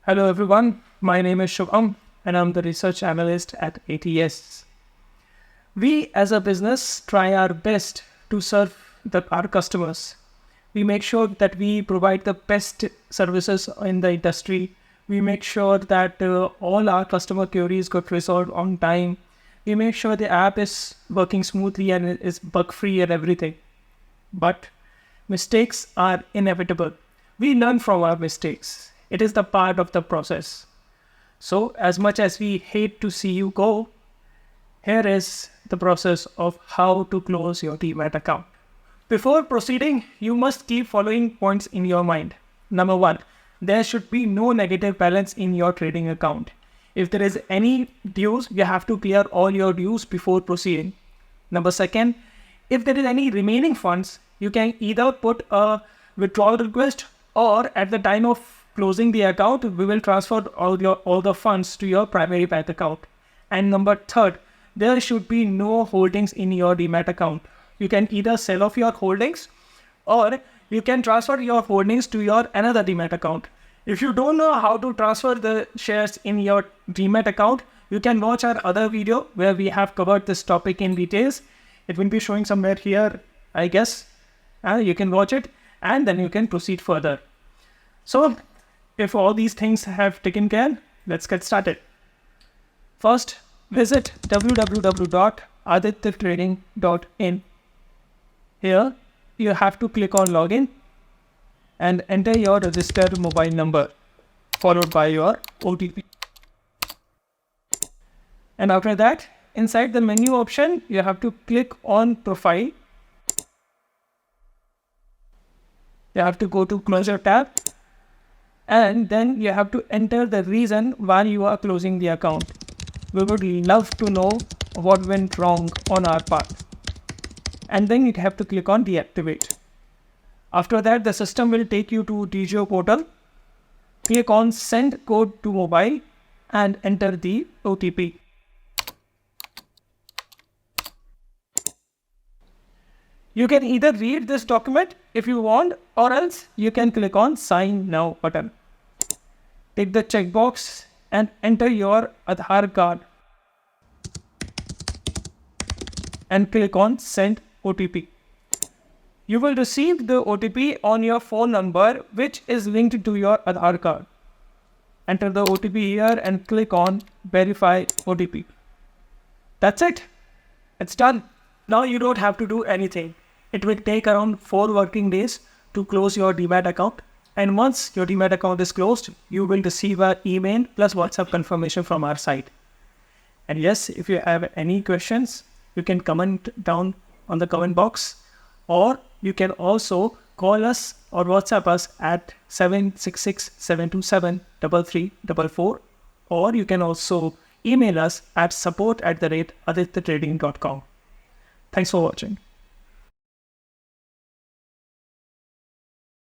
Hello everyone, my name is Shubham and I'm the research analyst at ATS. We as a business try our best to serve our customers. We make sure that we provide the best services in the industry. We make sure that all our customer queries got resolved on time. We make sure the app is working smoothly and is bug-free and everything. But mistakes are inevitable. We learn from our mistakes. It is the part of the process. So as much as we hate to see you go, here is the process of how to close your Demat account. Before proceeding, you must keep following points in your mind. Number one, there should be no negative balance in your trading account. If there is any dues, you have to clear all your dues before proceeding. Number second, if there is any remaining funds, you can either put a withdrawal request or at the time of closing the account, we will transfer all the funds to your primary bank account. And number third, there should be no holdings in your Demat account. You can either sell off your holdings or you can transfer your holdings to your another Demat account. If you don't know how to transfer the shares in your Demat account, you can watch our other video where we have covered this topic in details. It will be showing somewhere here, I guess. You can watch it and then you can proceed further. So if all these things have taken care, let's get started. First, visit www.adityaTrading.in. Here, you have to click on login and enter your registered mobile number followed by your OTP. And after that, inside the menu option, you have to click on profile. You have to go to closure tab. And then you have to enter the reason why you are closing the account. We would love to know what went wrong on our part. And then you have to click on deactivate. After that, the system will take you to DGO portal. Click on send code to mobile and enter the OTP. You can either read this document if you want, or else you can click on sign now button. Take the checkbox and enter your Aadhaar card and click on send OTP. You will receive the OTP on your phone number which is linked to your Aadhaar card. Enter the OTP here and click on verify OTP. That's it. It's done. Now you don't have to do anything. It will take around 4 working days to close your Demat account. And once your Demat account is closed, you will receive an email plus WhatsApp confirmation from our site. And yes, if you have any questions, you can comment down on the comment box, or you can also call us or WhatsApp us at 766-727-3344, or you can also email us at support@adityaTrading.com. Thanks for watching.